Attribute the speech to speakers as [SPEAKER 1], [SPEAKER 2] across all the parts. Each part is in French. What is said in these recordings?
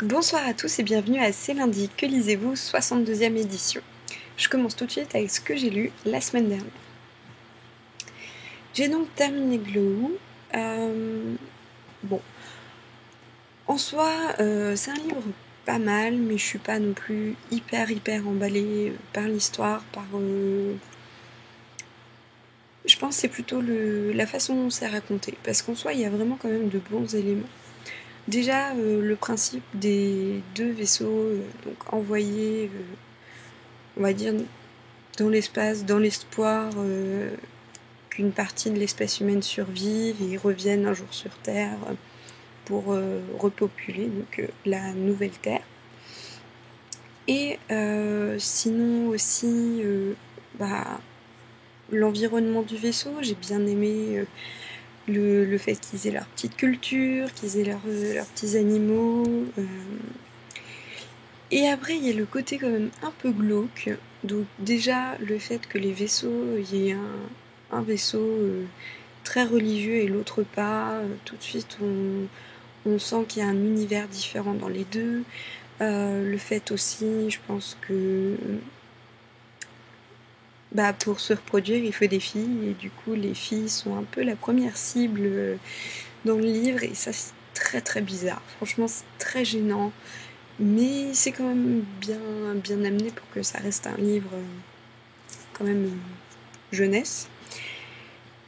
[SPEAKER 1] Bonsoir à tous et bienvenue à C'est lundi, que lisez-vous, 62e édition. Je commence tout de suite avec ce que j'ai lu la semaine dernière. J'ai donc terminé Glow. Bon, en soi, c'est un livre pas mal, mais je suis pas non plus hyper emballée par l'histoire, Je pense que c'est plutôt la façon dont c'est raconté, parce qu'en soi, il y a vraiment quand même de bons éléments. Déjà, le principe des deux vaisseaux donc envoyés, on va dire, dans l'espace, dans l'espoir qu'une partie de l'espèce humaine survive et revienne un jour sur Terre pour repopuler donc, la nouvelle Terre. Et sinon aussi, l'environnement du vaisseau, j'ai bien aimé le fait qu'ils aient leur petite culture, qu'ils aient leurs petits animaux. Et après, il y a le côté quand même un peu glauque. Donc déjà, le fait que les vaisseaux, il y ait un vaisseau très religieux et l'autre pas, tout de suite on sent qu'il y a un univers différent dans les deux. Le fait aussi, je pense que pour se reproduire, il faut des filles, et du coup les filles sont un peu la première cible dans le livre, et ça c'est très bizarre. Franchement, c'est très gênant. Mais c'est quand même bien amené pour que ça reste un livre quand même jeunesse.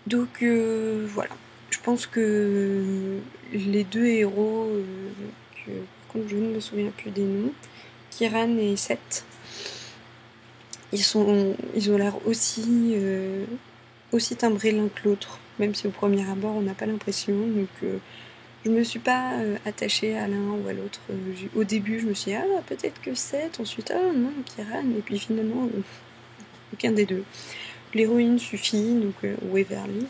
[SPEAKER 1] Donc voilà. Je pense que les deux héros, par contre je ne me souviens plus des noms, Kiran et Seth, ils ont l'air aussi timbrés l'un que l'autre, même si au premier abord on n'a pas l'impression. Donc je me suis pas attachée à l'un ou à l'autre. Au début, je me suis dit, peut-être que Seth, ensuite, non, Kiran, et puis finalement, aucun des deux. L'héroïne suffit, donc Waverly.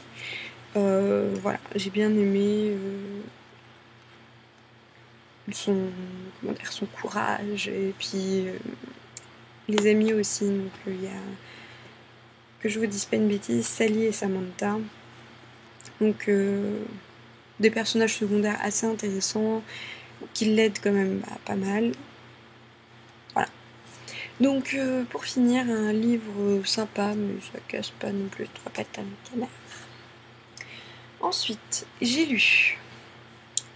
[SPEAKER 1] Voilà, j'ai bien aimé son courage, et puis les amis aussi. Donc il y a, que je vous dise pas une bêtise, Sally et Samantha. Donc des personnages secondaires assez intéressants, qui l'aident quand même pas mal. Voilà. Donc pour finir, un livre sympa, mais ça casse pas non plus trois pattes à un canard. Ensuite, j'ai lu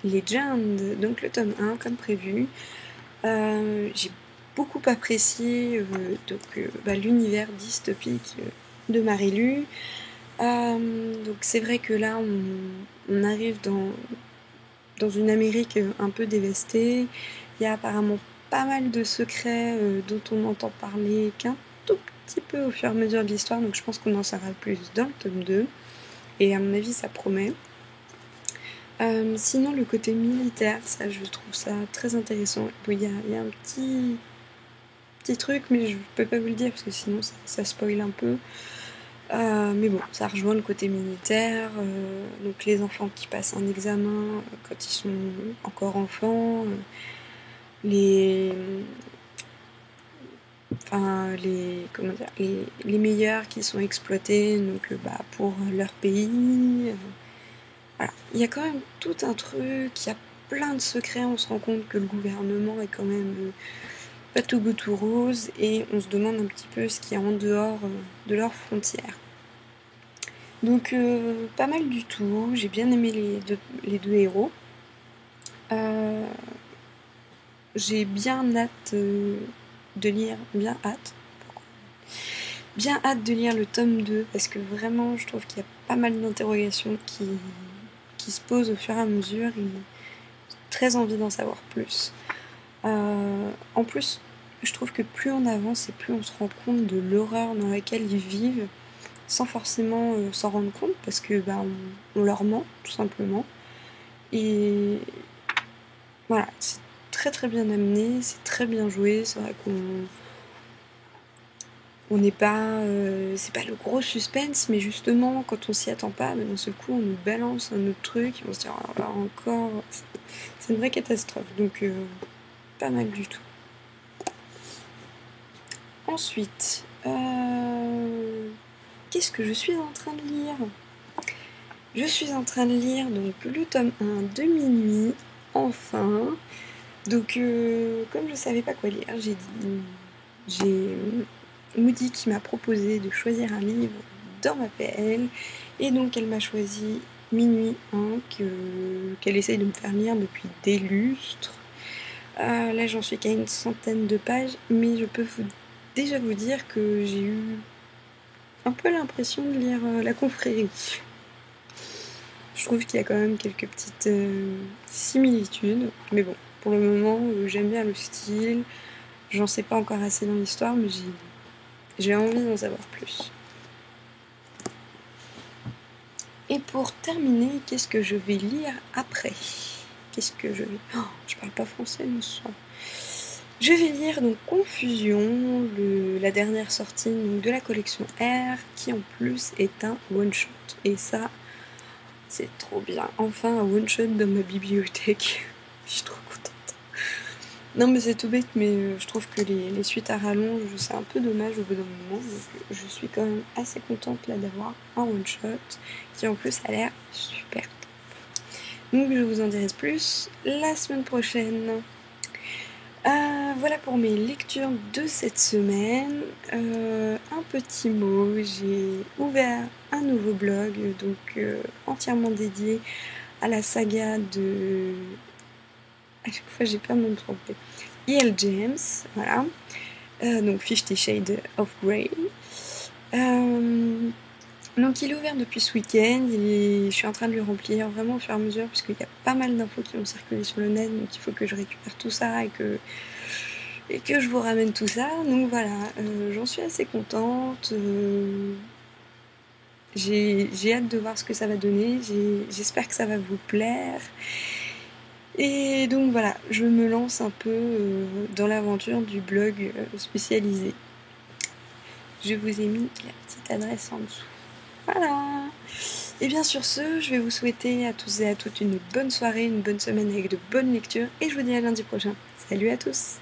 [SPEAKER 1] Legend, donc le tome 1 comme prévu. J'ai beaucoup apprécié l'univers dystopique de Marie-Lu. Donc c'est vrai que là on arrive dans une Amérique un peu dévastée. Il y a apparemment pas mal de secrets dont on entend parler qu'un tout petit peu au fur et à mesure de l'histoire, donc je pense qu'on en saura plus dans le tome 2, et à mon avis ça promet. Sinon le côté militaire, ça je trouve ça très intéressant. Il y a un petit truc, mais je peux pas vous le dire parce que sinon ça spoil un peu. Mais bon, ça rejoint le côté militaire, donc les enfants qui passent un examen quand ils sont encore enfants, les meilleurs qui sont exploités donc, pour leur pays. Voilà. Il y a quand même tout un truc, il y a plein de secrets, on se rend compte que le gouvernement est quand même pas tout beau tout rose, et on se demande un petit peu ce qu'il y a en dehors de leurs frontières. Donc pas mal du tout, j'ai bien aimé les deux héros. J'ai bien hâte de lire, bien hâte de lire le tome 2, parce que vraiment je trouve qu'il y a pas mal d'interrogations qui se posent au fur et à mesure, et j'ai très envie d'en savoir plus. En plus, je trouve que plus on avance et plus on se rend compte de l'horreur dans laquelle ils vivent, sans forcément s'en rendre compte, parce que on leur ment tout simplement. Et voilà, c'est très bien amené, c'est très bien joué. C'est vrai on n'est pas, c'est pas le gros suspense, mais justement quand on s'y attend pas, d'un seul coup on nous balance un autre truc, on se dit oh là encore, c'est une vraie catastrophe. Donc pas mal du tout. Ensuite, qu'est-ce que je suis en train de lire ? Je suis en train de lire donc le tome 1 de Minuit, enfin. Donc comme je savais pas quoi lire, j'ai Moody qui m'a proposé de choisir un livre dans ma PL et donc elle m'a choisi Minuit 1 qu'elle essaye de me faire lire depuis des lustres. Là j'en suis qu'à une centaine de pages, mais je peux déjà vous dire que j'ai eu un peu l'impression de lire La Confrérie. Je trouve qu'il y a quand même quelques petites similitudes, mais bon, pour le moment, j'aime bien le style. J'en sais pas encore assez dans l'histoire, mais j'ai envie d'en savoir plus. Et pour terminer, qu'est-ce que je vais lire après? Qu'est-ce que je vais... Oh, je parle pas français, le soir. Je vais lire donc Confusion, la dernière sortie donc, de la collection R, qui en plus est un one-shot. Et ça, c'est trop bien. Enfin, un one-shot dans ma bibliothèque. Je suis trop contente. Non, mais c'est tout bête, mais je trouve que les suites à rallonge, c'est un peu dommage au bout d'un moment. Donc, je suis quand même assez contente là d'avoir un one-shot qui en plus a l'air super top. Donc, je vous en dirai plus la semaine prochaine. Voilà pour mes lectures de cette semaine. Un petit mot, j'ai ouvert un nouveau blog, donc entièrement dédié à la saga de... À chaque fois j'ai peur de me tromper. E.L. James, voilà. Donc 50 Shades of Grey. Donc il est ouvert depuis ce week-end, je suis en train de le remplir vraiment au fur et à mesure parce qu'il y a pas mal d'infos qui ont circulé sur le net, donc il faut que je récupère tout ça et que je vous ramène tout ça. Donc voilà, j'en suis assez contente. J'ai hâte de voir ce que ça va donner, j'espère que ça va vous plaire. Et donc voilà, je me lance un peu dans l'aventure du blog spécialisé. Je vous ai mis la petite adresse en dessous. Voilà. Et bien sur ce, je vais vous souhaiter à tous et à toutes une bonne soirée, une bonne semaine avec de bonnes lectures et je vous dis à lundi prochain. Salut à tous!